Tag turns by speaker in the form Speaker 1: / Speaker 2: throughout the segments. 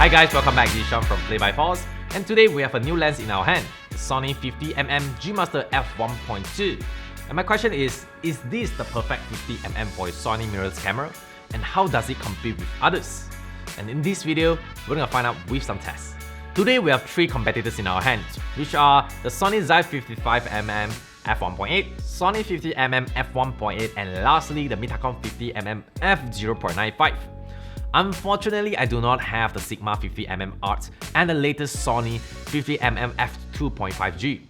Speaker 1: Hi guys, welcome back. This is Sean from PlayByPause, and today we have a new lens in our hand, the Sony 50mm G Master F1.2. And my question is this the perfect 50mm for a Sony mirrorless camera? And how does it compete with others? And in this video, we're gonna find out with some tests. Today we have three competitors in our hands, which are the Sony Zeiss 55mm F1.8, Sony 50mm F1.8, and lastly the Mitakon 50mm F0.95. Unfortunately, I do not have the Sigma 50mm Art and the latest Sony 50mm F2.5G,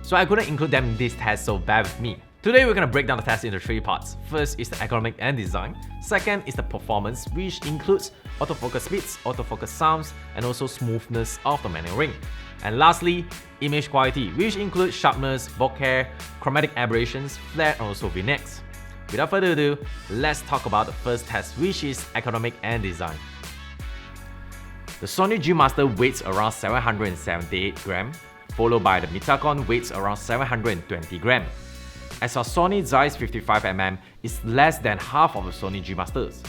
Speaker 1: so I couldn't include them in this test, so bear with me. Today we're gonna break down the test into three parts. First is the ergonomic and design, second is the performance, which includes autofocus speeds, autofocus sounds, and also smoothness of the manual ring. And lastly, image quality, which includes sharpness, bokeh, chromatic aberrations, flare, and also vignettes. Without further ado, let's talk about the first test, which is ergonomic and design. The Sony G Master weighs around 778 grams, followed by the Mitakon weighs around 720 grams. As our Sony Zeiss 55mm is less than half of the Sony G Masters.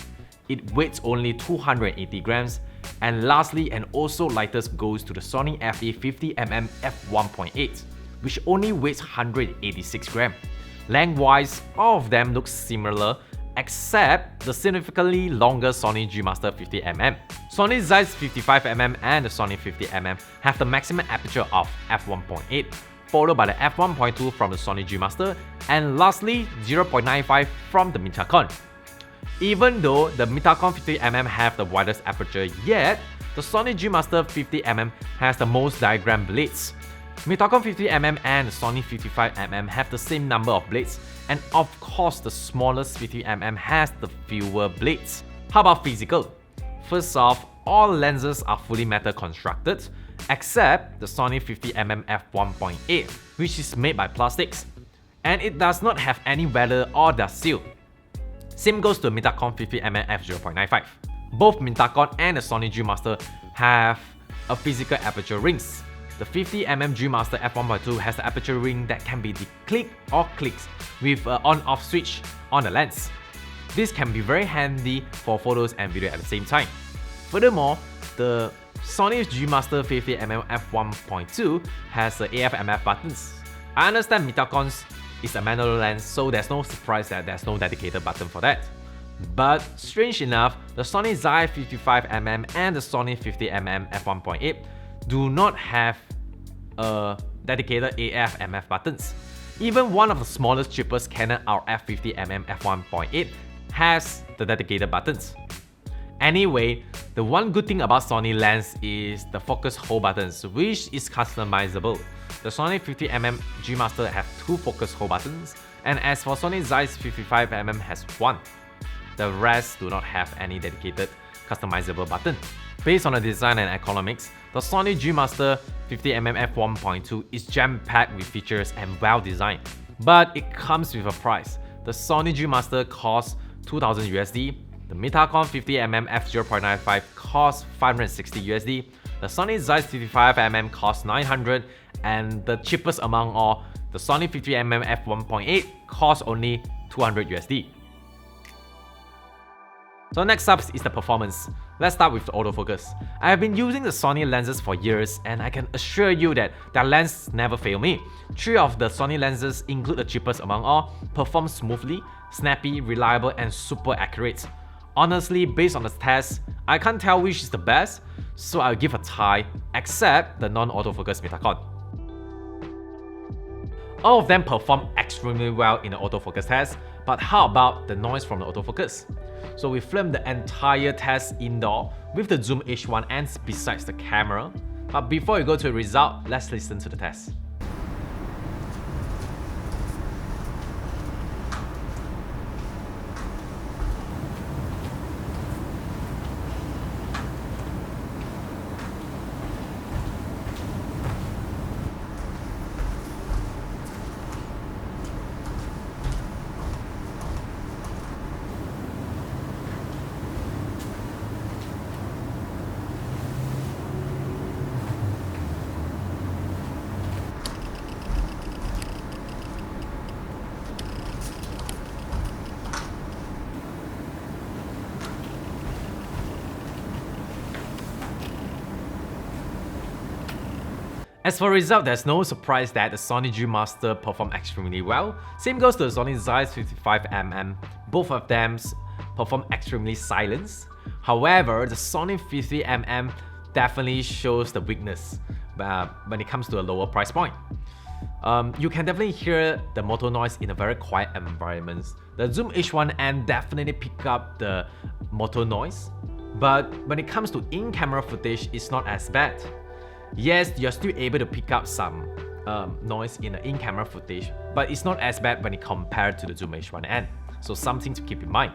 Speaker 1: It weighs only 280 grams. And lastly, and also lightest, goes to the Sony FE 50mm F1.8, which only weighs 186 grams. Length-wise, all of them look similar, except the significantly longer Sony G Master 50mm. Sony Zeiss 55mm and the Sony 50mm have the maximum aperture of f1.8, followed by the f1.2 from the Sony G Master, and lastly 0.95 from the Mitakon. Even though the Mitakon 50mm have the widest aperture, yet the Sony G Master 50mm has the most diagram blades. Mitakon 50mm and Sony 55mm have the same number of blades, and of course the smallest 50mm has the fewer blades. How about physical? First off, all lenses are fully metal constructed, except the Sony 50mm F1.8, which is made by plastics, and it does not have any weather or dust seal. Same goes to Mitakon 50mm F0.95. Both Mitakon and the Sony G Master have a physical aperture rings. The 50mm G Master F1.2 has the aperture ring that can be declicked or clicked with an on-off switch on the lens. This can be very handy for photos and video at the same time. Furthermore, the Sony G Master 50mm F1.2 has the AF/MF buttons. I understand Mitakon's is a manual lens, so there's no surprise that there's no dedicated button for that. But strange enough, the Sony Zeiss 55mm and the Sony 50mm F1.8 do not have a dedicated AF/MF buttons. Even one of the smallest, cheapest Canon RF 50mm F1.8 has the dedicated buttons. Anyway, the one good thing about Sony lens is the focus hold buttons, which is customizable. The Sony 50mm G Master have two focus hold buttons, and as for Sony Zeiss 55mm has one. The rest do not have any dedicated customizable button. Based on the design and economics, the Sony G Master 50mm F1.2 is jam-packed with features and well-designed, but it comes with a price. The Sony G Master costs $2,000 USD, the Mitakon 50mm F0.95 costs $560 USD, the Sony Zeiss 55mm costs $900, and the cheapest among all, the Sony 50mm F1.8 costs only $200 USD. So next up is the performance. Let's start with the autofocus. I have been using the Sony lenses for years, and I can assure you that their lenses never fail me. Three of the Sony lenses, include the cheapest among all, perform smoothly, snappy, reliable, and super accurate. Honestly, based on the test, I can't tell which is the best, so I'll give a tie, except the non-autofocus Mitakon. All of them perform extremely well in the autofocus test, but how about the noise from the autofocus? So we filmed the entire test indoor with the Zoom H1 and besides the camera. But before we go to the result, let's listen to the test. As for result, there's no surprise that the Sony G Master performed extremely well. Same goes to the Sony Zeiss 55mm. Both of them perform extremely silent. However, the Sony 50mm definitely shows the weakness when it comes to a lower price point. You can definitely hear the motor noise in a very quiet environment. The Zoom H1N definitely pick up the motor noise, but when it comes to in-camera footage, it's not as bad. Yes, you're still able to pick up some noise in the in-camera footage, but it's not as bad when it compared to the Zoom H1N. So something to keep in mind.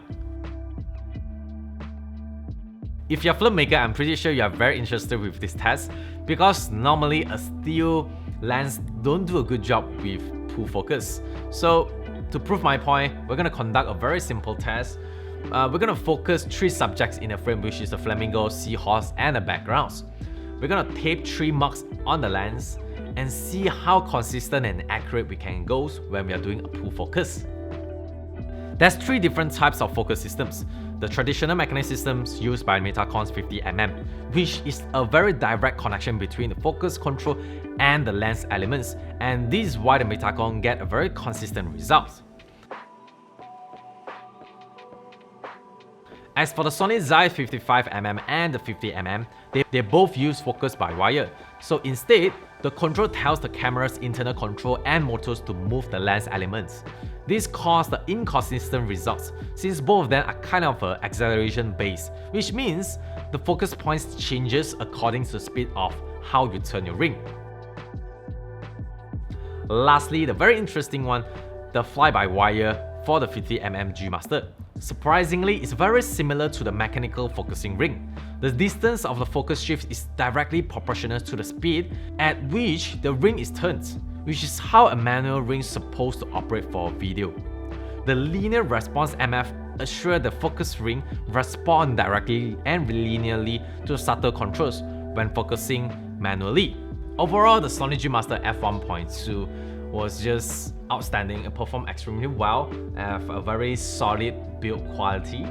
Speaker 1: If you're a filmmaker, I'm pretty sure you are very interested with this test because normally a still lens don't do a good job with full focus. So to prove my point, we're going to conduct a very simple test. We're going to focus 3 subjects in a frame, which is the flamingo, seahorse, and the backgrounds. We're going to tape 3 marks on the lens and see how consistent and accurate we can go when we are doing a full focus. There's 3 different types of focus systems. The traditional magnetic systems used by Mitakon 50mm, which is a very direct connection between the focus control and the lens elements, and this is why the Mitakon get a very consistent result. As for the Sony Zeiss 55mm and the 50mm, they both use focus by wire. So instead, the control tells the camera's internal control and motors to move the lens elements. This causes the inconsistent results, since both of them are kind of acceleration based, which means the focus points changes according to the speed of how you turn your ring. Lastly, the very interesting one, the fly-by-wire for the 50mm G Master. Surprisingly, it's very similar to the mechanical focusing ring. The distance of the focus shift is directly proportional to the speed at which the ring is turned, which is how a manual ring is supposed to operate for a video. The linear response MF assures the focus ring responds directly and linearly to subtle controls when focusing manually. Overall, the Sony G Master F1.2 was just outstanding. It performed extremely well, have a very solid build quality.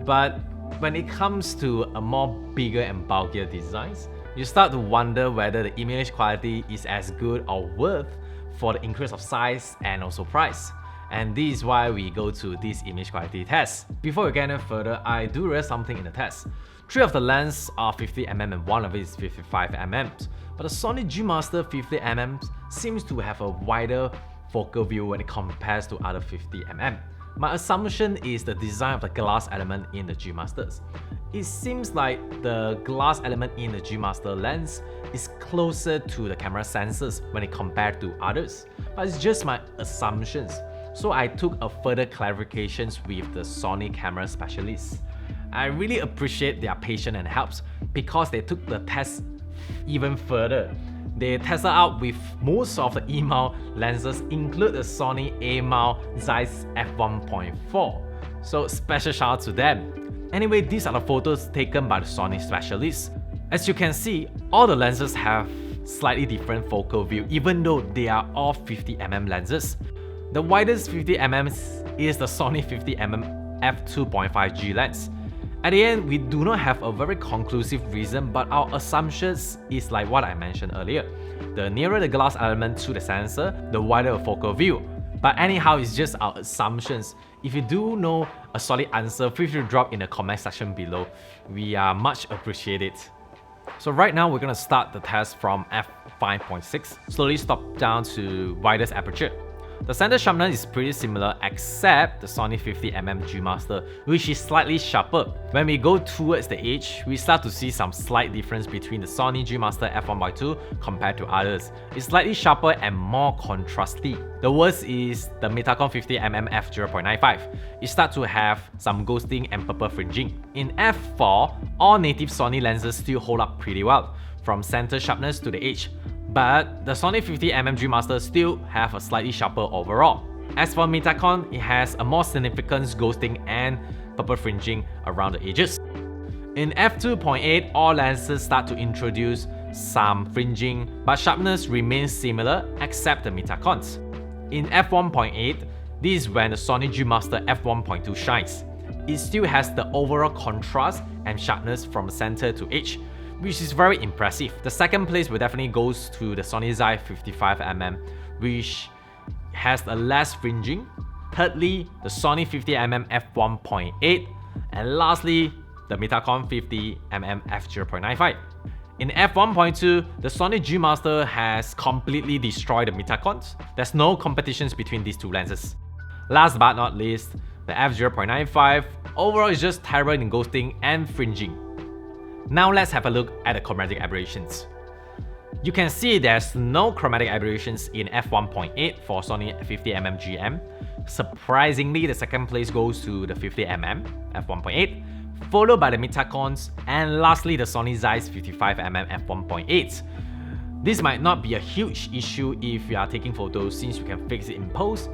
Speaker 1: But when it comes to a more bigger and bulkier designs, you start to wonder whether the image quality is as good or worth for the increase of size and also price. And this is why we go to this image quality test. Before we get any further, I do realize something in the test. 3 of the lenses are 50mm and 1 of it is 55mm. But the Sony G Master 50mm seems to have a wider focal view when it compares to other 50mm. My assumption is the design of the glass element in the G Masters. It seems like the glass element in the G Master lens is closer to the camera sensors when it compared to others, but it's just my assumptions. So I took a further clarifications with the Sony camera specialists. I really appreciate their patience and helps because they took the test even further. They tested out with most of the E-mount lenses, include the Sony A-mount Zeiss F1.4. So special shout out to them. Anyway, these are the photos taken by the Sony specialists. As you can see, all the lenses have slightly different focal view, even though they are all 50mm lenses. The widest 50mm is the Sony 50mm F2.5G lens. At the end, we do not have a very conclusive reason, but our assumptions is like what I mentioned earlier. The nearer the glass element to the sensor, the wider the focal view. But anyhow, it's just our assumptions. If you do know a solid answer, feel free to drop in the comment section below. We are much appreciated. So right now, we're going to start the test from f5.6, slowly stop down to widest aperture. The center sharpness is pretty similar except the Sony 50mm G Master, which is slightly sharper. When we go towards the edge, we start to see some slight difference between the Sony G Master F1.2 compared to others. It's slightly sharper and more contrasty. The worst is the Mitakon 50mm F0.95. It starts to have some ghosting and purple fringing. In f4, all native Sony lenses still hold up pretty well, from center sharpness to the edge. But the Sony 50mm G Master still have a slightly sharper overall. As for Mitakon, it has a more significant ghosting and purple fringing around the edges. In f2.8, all lenses start to introduce some fringing, but sharpness remains similar except the Mitakons. In f1.8, this is when the Sony G Master F1.2 shines. It still has the overall contrast and sharpness from center to edge, which is very impressive. The second place will definitely goes to the Sony Zeiss 55mm, which has a less fringing. Thirdly, the Sony 50mm F1.8, and lastly, the Mitakon 50mm F0.95. In F1.2, the Sony G Master has completely destroyed the Mitakons. There's no competitions between these two lenses. Last but not least, the F0.95 overall is just terrible in ghosting and fringing. Now let's have a look at the chromatic aberrations. You can see there's no chromatic aberrations in F1.8 for Sony 50mm GM. Surprisingly, the second place goes to the 50mm F1.8, followed by the Mitakons, and lastly the Sony Zeiss 55mm F1.8. This might not be a huge issue if you are taking photos, since you can fix it in post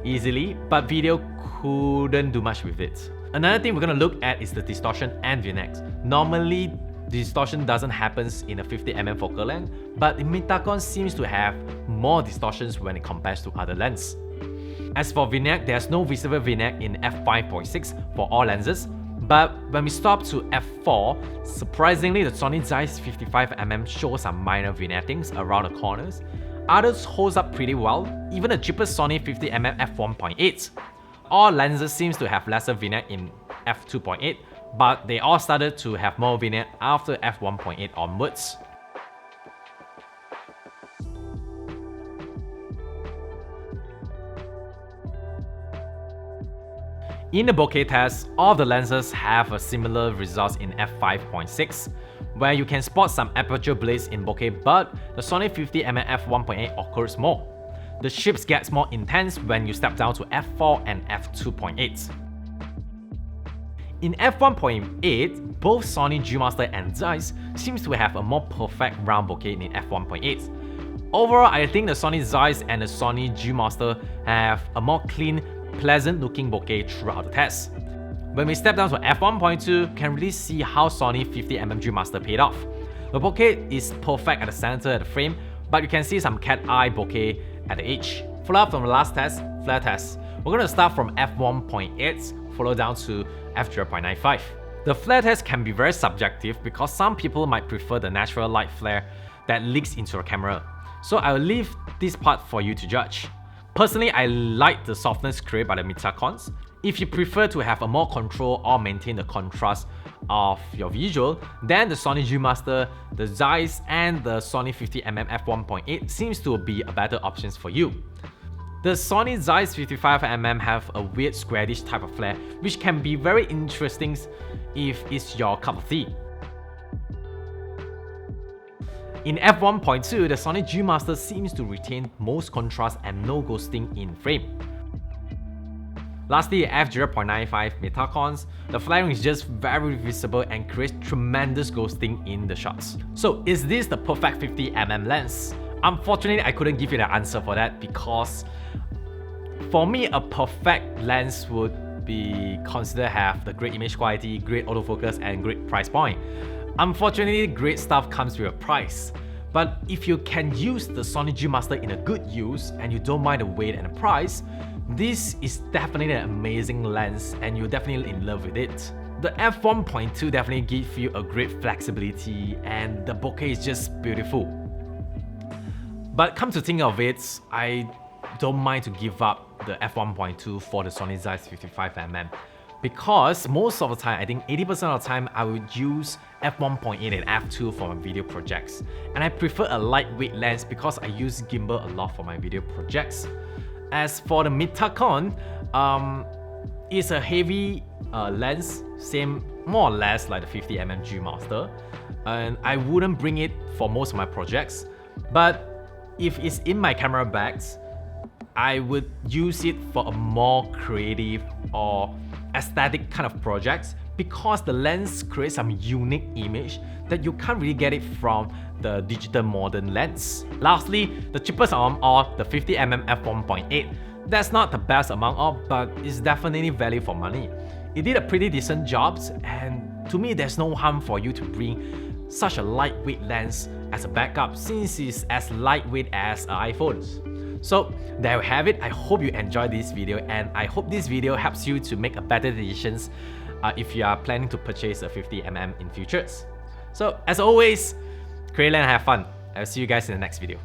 Speaker 1: easily, but video couldn't do much with it. Another thing we're going to look at is the distortion and vignette. Normally, distortion doesn't happen in a 50mm focal length, but the Mitakon seems to have more distortions when it compares to other lenses. As for vignette, there's no visible vignette in f5.6 for all lenses, but when we stop to f4, surprisingly the Sony Zeiss 55mm shows some minor vignettings around the corners. Others holds up pretty well, even the cheapest Sony 50mm F1.8. All lenses seems to have lesser vignette in f2.8, but they all started to have more vignette after f1.8 onwards. In the bokeh test, all the lenses have a similar results in f5.6, where you can spot some aperture blades in bokeh, but the Sony 50mm F1.8 occurs more. The shapes gets more intense when you step down to f4 and f2.8. In f1.8, both Sony G Master and Zeiss seems to have a more perfect round bokeh in f1.8. Overall, I think the Sony Zeiss and the Sony G Master have a more clean, pleasant looking bokeh throughout the test. When we step down to f1.2, you can really see how Sony 50mm G Master paid off. The bokeh is perfect at the center of the frame, but you can see some cat eye bokeh at the edge. Follow up from the last test, flare test. We're going to start from f1.8, follow down to f0.95. The flare test can be very subjective because some people might prefer the natural light flare that leaks into the camera. So I will leave this part for you to judge. Personally, I like the softness created by the Mitakons. If you prefer to have a more control or maintain the contrast of your visual, then the Sony G Master, the Zeiss, and the Sony 50mm F1.8 seems to be a better options for you. The Sony Zeiss 55mm have a weird squarish type of flare, which can be very interesting if it's your cup of tea. In f1.2, the Sony G Master seems to retain most contrast and no ghosting in frame. Lastly, f0.95 Mitakons, the flaring is just very visible and creates tremendous ghosting in the shots. So is this the perfect 50mm lens? Unfortunately, I couldn't give you the answer for that because for me, a perfect lens would be considered have the great image quality, great autofocus, and great price point. Unfortunately, great stuff comes with a price. But if you can use the Sony G Master in a good use and you don't mind the weight and the price, this is definitely an amazing lens and you're definitely in love with it. The f1.2 definitely gives you a great flexibility and the bokeh is just beautiful. But come to think of it, I don't mind to give up the f1.2 for the Sony Zeiss 55mm. Because most of the time, I think 80% of the time, I would use f1.8 and f2 for my video projects. And I prefer a lightweight lens because I use gimbal a lot for my video projects. As for the Mitakon, it's a heavy lens, same more or less like the 50mm G Master. And I wouldn't bring it for most of my projects. But if it's in my camera bags, I would use it for a more creative or aesthetic kind of projects because the lens creates some unique image that you can't really get it from the digital modern lens. Lastly, the cheapest among all, the 50mm f1.8. That's not the best among all, but it's definitely value for money. It did a pretty decent job, and to me there's no harm for you to bring such a lightweight lens as a backup since it's as lightweight as iPhones. So there you have it. I hope you enjoyed this video and I hope this video helps you to make a better decisions if you are planning to purchase a 50mm in futures. So as always, create and have fun. I'll see you guys in the next video.